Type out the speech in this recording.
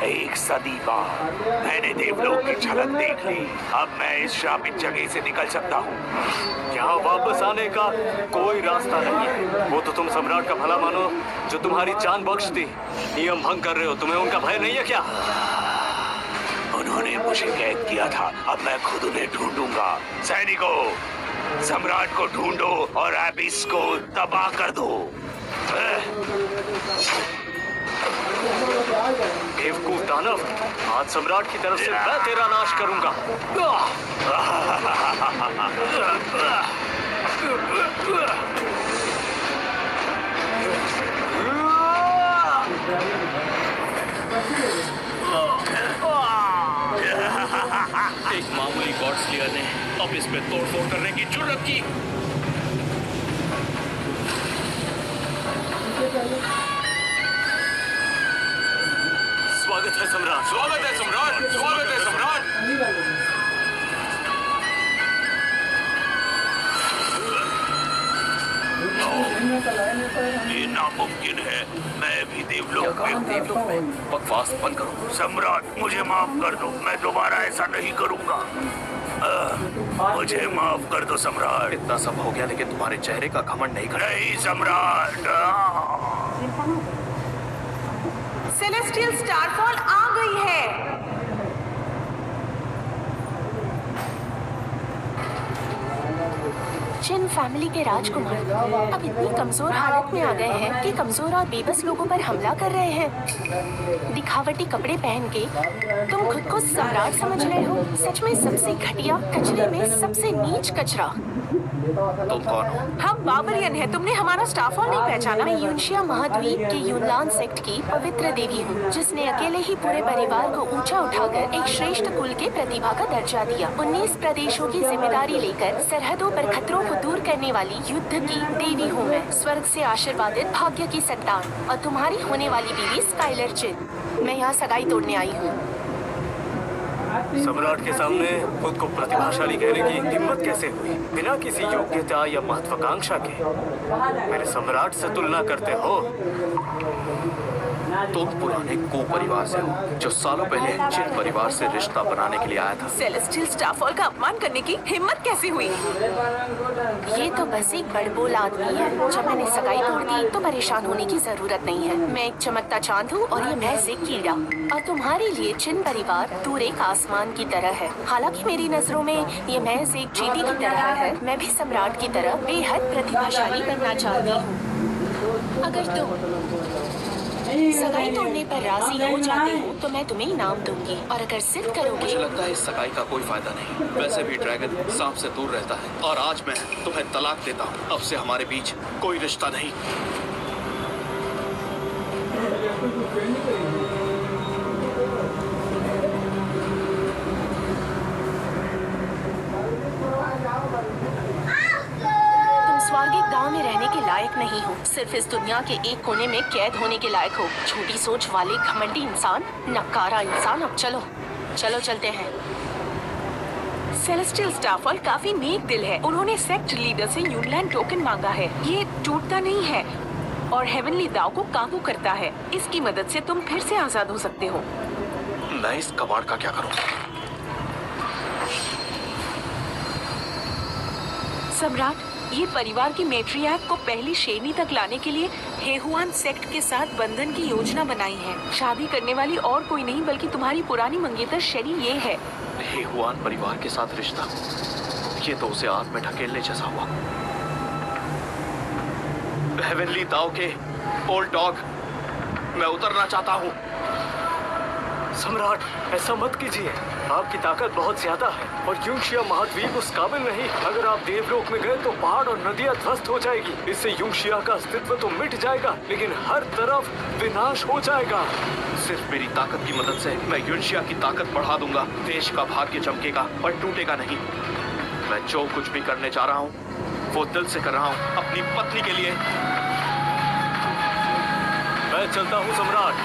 एक सदी बाद मैंने देवलोक की झलक देख ली। अब मैं इस श्रापित जगह से निकल सकता हूँ। यहाँ वापस आने का कोई रास्ता नहीं है। वो तो तुम सम्राट का भला मानो जो तुम्हारी जान बख्श दी। नियम भंग कर रहे हो, तुम्हें उनका भय नहीं है क्या? उन्होंने मुझे कैद किया था, अब मैं खुद उन्हें ढूंढूंगा। सैनिकों, सम्राट को ढूंढो और एबिस को तबाह कर दो। बेवकूफ दानव, आज सम्राट की तरफ से मैं तेरा नाश करूंगा। एक मामूली गॉड स्लेयर ने अब इसमें तोड़फोड़ करने की जुर्रत की। स्वागत है सम्राट, स्वागत है सम्राट, स्वागत है सम्राट। ये नामुमकिन है, मैं भी देवलोक में हूँ। बकवास बंद करो। सम्राट, मुझे माफ कर दो, मैं दोबारा ऐसा नहीं करूंगा। मुझे माफ कर दो सम्राट। इतना सब हो गया लेकिन तुम्हारे चेहरे का घमंड नहीं कर। नहीं सम्राट। सेलेस्टियल स्टारफॉल आ गई है। चिन फैमिली के राजकुमार अब इतनी कमजोर हालत में आ गए हैं कि कमजोर और बेबस लोगों पर हमला कर रहे हैं। दिखावटी कपड़े पहन के तुम खुद को सम्राट समझ रहे हो? सच में सबसे घटिया, कचरे में सबसे नीच कचरा। तुम कौन हो? हम बाबरियन हैं। तुमने हमारा स्टारफॉल नहीं पहचाना? मैं यूनशिया महाद्वीप के यूनलान सेक्ट की पवित्र देवी हूँ, जिसने अकेले ही पूरे परिवार को ऊंचा उठाकर एक श्रेष्ठ कुल के प्रतिभा का दर्जा दिया। 19 प्रदेशों की जिम्मेदारी लेकर सरहदों पर खतरों को दूर करने वाली युद्ध की देवी हूँ मैं। स्वर्ग से आशीर्वादित भाग्य की संतान और तुम्हारी होने वाली बीवी स्काइलर चिन। मैं यहाँ सगाई तोड़ने आई हूँ। सम्राट के सामने खुद को प्रतिभाशाली कहने की हिम्मत कैसे हुई? बिना किसी योग्यता या महत्वाकांक्षा के मेरे सम्राट से तुलना करते हो? तुम पुराने को परिवार से हो जो सालों पहले चिन परिवार से रिश्ता बनाने के लिए आया था। सेलेस्टियल स्टारफॉल का अपमान करने की हिम्मत कैसे हुई? ये तो बस एक बड़बोल आदमी है। जब मैंने सगाई तोड़ दी तो परेशान होने की जरूरत नहीं है। मैं एक चमकता चांद हूँ और ये महज एक कीड़ा। और तुम्हारे लिए चिन परिवार दूर एक आसमान की तरह है। हालांकि मेरी नजरों में ये महज एक चींटी की तरह है। मैं भी सम्राट की तरह बेहद प्रतिभाशाली बनना चाहती हूँ। अगर तुम सगाई तोड़ने पर राजी हो जाते हो तो मैं तुम्हें इनाम दूंगी, और अगर जिद मुझे करोगे। लगता है इस सगाई का कोई फायदा नहीं। वैसे भी ड्रैगन सांप से दूर रहता है और आज मैं तुम्हें तलाक देता हूँ। अब से हमारे बीच कोई रिश्ता नहीं। स्वर्गिक गांव में रहने के लायक नहीं हो। सिर्फ इस दुनिया के एक कोने में कैद होने के लायक हो। छोटी सोच वाले घमंडी इंसान, नकारा इंसान। अब चलो चलो चलते हैं। सेलेस्टियल स्टारफॉल काफी नेक दिल है। उन्होंने सेक्ट लीडर से यूनलैंड टोकन मांगा है। ये टूटता नहीं है और हेवनली दाव को काबू करता है। इसकी मदद से तुम फिर से आजाद हो सकते हो। मैं इस कबाड़ का क्या करूँ? सम्राट, ये परिवार की मैट्रियार्क को पहली श्रेणी तक लाने के लिए हेहुआन सेक्ट के साथ बंधन की योजना बनाई है। शादी करने वाली और कोई नहीं बल्कि तुम्हारी पुरानी मंगेतर शेरी ये है। हेहुआन परिवार के साथ रिश्ता, ये तो उसे आग में ढकेलने जैसा हुआ। हेवनली दाव के ओल्ड डॉग, मैं उतरना चाहता हूँ। सम्राट, ऐसा मत कीजिए। आपकी ताकत बहुत ज्यादा है और यूंशिया महाद्वीप उस काबिल नहीं। अगर आप देवलोक में गए तो पहाड़ और नदियां ध्वस्त हो जाएगी। इससे यूंशिया का अस्तित्व तो मिट जाएगा, लेकिन हर तरफ विनाश हो जाएगा। सिर्फ मेरी ताकत की मदद से मैं यूंशिया की ताकत बढ़ा दूंगा। देश का भाग्य चमकेगा पर टूटेगा नहीं। मैं जो कुछ भी करने जा रहा हूँ वो दिल से कर रहा हूँ, अपनी पत्नी के लिए। मैं चलता हूँ सम्राट।